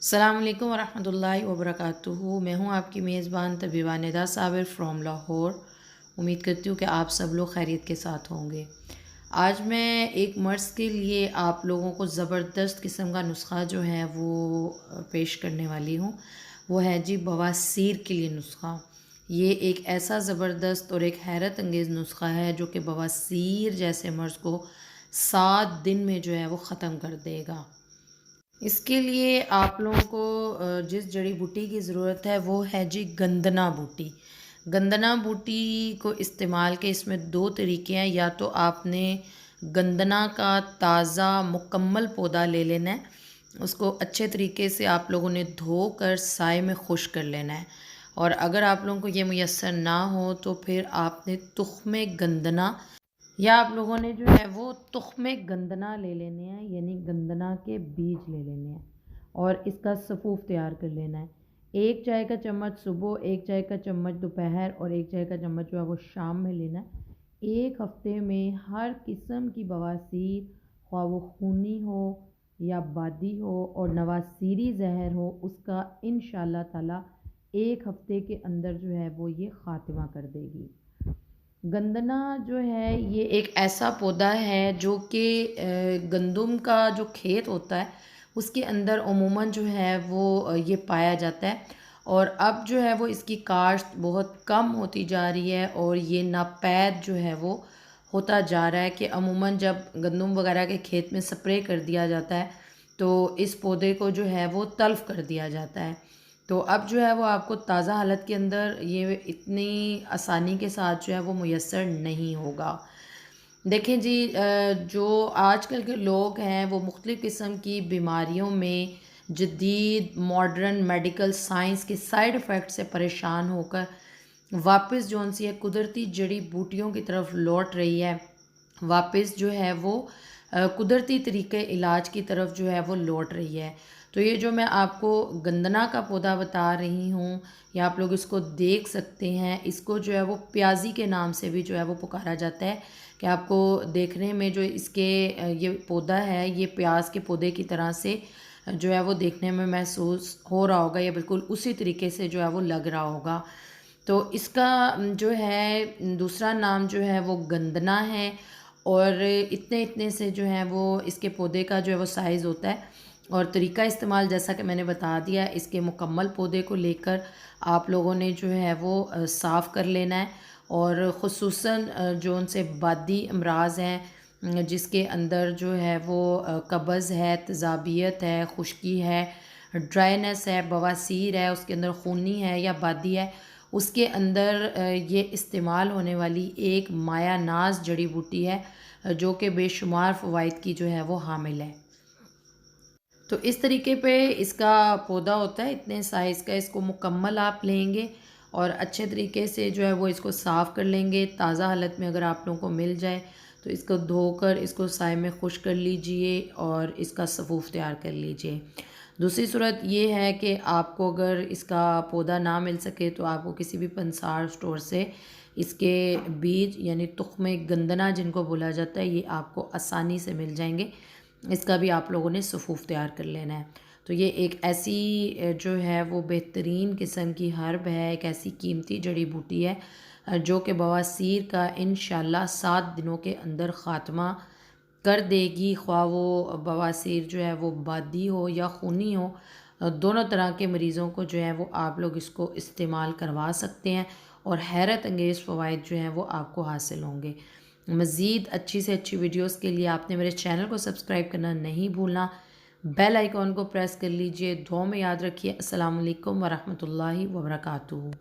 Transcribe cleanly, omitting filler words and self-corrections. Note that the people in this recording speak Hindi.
अस्सलाम वालेकुम वरहमतुल्लाहि वबरकातुहू। मैं हूँ आपकी मेज़बान तबीबा निदा साबिर फ्रॉम लाहौर। उम्मीद करती हूँ कि आप सब लोग खैरियत के साथ होंगे। आज मैं एक मर्ज़ के लिए आप लोगों को ज़बरदस्त किस्म का नुस्ख़ा जो है वो पेश करने वाली हूँ। वो है जी बवासीर के लिए नुस्ख़ा। ये एक ऐसा ज़बरदस्त और एक हैरत अंगेज़ नुस्ख़ा है जो कि बवासीर जैसे मर्ज़ को 7 दिन में जो है वो ख़त्म कर देगा। इसके लिए आप लोगों को जिस जड़ी बूटी की ज़रूरत है वो है जी गंदना बूटी। गंदना बूटी को इस्तेमाल के इसमें 2 तरीके हैं। या तो आपने गंदना का ताज़ा मुकम्मल पौधा ले लेना है, उसको अच्छे तरीके से आप लोगों ने धोकर साए में खुश्क कर लेना है। और अगर आप लोगों को ये मुयस्सर ना हो तो फिर आपने तुख़्म गंदना या आप लोगों ने जो है वो तुख़्म गंदना ले लेने हैं, यानी गंदना के बीज ले लेने हैं और इसका सफ़ूफ़ तैयार कर लेना है। 1 चाय का चम्मच सुबह, 1 चाय का चम्मच दोपहर और 1 चाय का चम्मच जो है वो शाम में लेना है। 1 हफ़्ते में हर किस्म की बवासीर, ख़्वाह वो खूनी हो या बादी हो और नवासीरी ज़हर हो, उसका इंशाअल्लाह ताला 1 हफ़्ते के अंदर जो है वो ये ख़ात्मा कर देगी। गंदना जो है ये एक ऐसा पौधा है जो कि गंदुम का जो खेत होता है उसके अंदर अमूमन जो है वो ये पाया जाता है। और अब जो है वो इसकी काश्त बहुत कम होती जा रही है और ये नापैद जो है वो होता जा रहा है कि अमूमन जब गंदुम वगैरह के खेत में स्प्रे कर दिया जाता है तो इस पौधे को जो है वो तल्फ़ कर दिया जाता है। तो अब जो है वो आपको ताज़ा हालत के अंदर ये इतनी आसानी के साथ जो है वो मुयस्सर नहीं होगा। देखें जी, जो आजकल के लोग हैं वो मुख्तलिफ़ किस्म की बीमारियों में जदीद मॉडर्न मेडिकल साइंस के साइड इफ़ेक्ट से परेशान होकर वापस जौन सी है कुदरती जड़ी बूटियों की तरफ लौट रही है। वापस जो है वो कुदरती तरीके इलाज की तरफ जो है वो लौट रही है। तो ये जो मैं आपको गंदना का पौधा बता रही हूँ, या आप लोग इसको देख सकते हैं, इसको जो है वो प्याजी के नाम से भी जो है वो पुकारा जाता है। कि आपको देखने में जो इसके ये पौधा है ये प्याज के पौधे की तरह से जो है वो देखने में महसूस हो रहा होगा, या बिल्कुल उसी तरीके से जो है वो लग रहा होगा। तो इसका जो है दूसरा नाम जो है वो गंदना है। और इतने इतने से जो है वो इसके पौधे का जो है वो साइज़ होता है। और तरीका इस्तेमाल जैसा कि मैंने बता दिया, इसके मुकम्मल पौधे को लेकर आप लोगों ने जो है वो साफ़ कर लेना है। और ख़ुसूसन जो उनसे बादी अमराज़ हैं, जिसके अंदर जो है वो कब्ज़ है, तेज़ाबियत है, खुश्की है, ड्राइनेस है, बवासीर है, उसके अंदर खूनी है या बादी है, उसके अंदर ये इस्तेमाल होने वाली एक माया नाज जड़ी बूटी है जो कि बेशुमार फ़वाइद की जो है वो हामिल है। तो इस तरीके पे इसका पौधा होता है, इतने साइज़ का। इसको मुकम्मल आप लेंगे और अच्छे तरीके से जो है वो इसको साफ़ कर लेंगे। ताज़ा हालत में अगर आप लोगों को मिल जाए तो इसको धोकर इसको साए में खुश्क कर लीजिए और इसका सफ़ूफ़ तैयार कर लीजिए। दूसरी सूरत ये है कि आपको अगर इसका पौधा ना मिल सके तो आपको किसी भी पंसार स्टोर से इसके बीज यानी तुख़्म गंदना जिनको बोला जाता है ये आपको आसानी से मिल जाएंगे। इसका भी आप लोगों ने सफ़ूफ़ तैयार कर लेना है। तो ये एक ऐसी जो है वो बेहतरीन किस्म की हर्ब है, एक ऐसी कीमती जड़ी बूटी है जो कि बवासीर का इंशाअल्लाह 7 दिनों के अंदर ख़ात्मा कर देगी। ख़्वाह वो बवासीर जो है वो बादी हो या खूनी हो, दोनों तरह के मरीज़ों को जो है वो आप लोग इसको इस्तेमाल करवा सकते हैं और हैरत अंगेज़ फ़वाइद जो हैं वो आपको हासिल होंगे। मज़ीद अच्छी से अच्छी वीडियोस के लिए आपने मेरे चैनल को सब्सक्राइब करना नहीं भूलना। बेल आइकॉन को प्रेस कर लीजिए। दुआ में याद रखिए। अस्सलाम वालेकुम वरहमतुल्लाहि वबरकातुहू।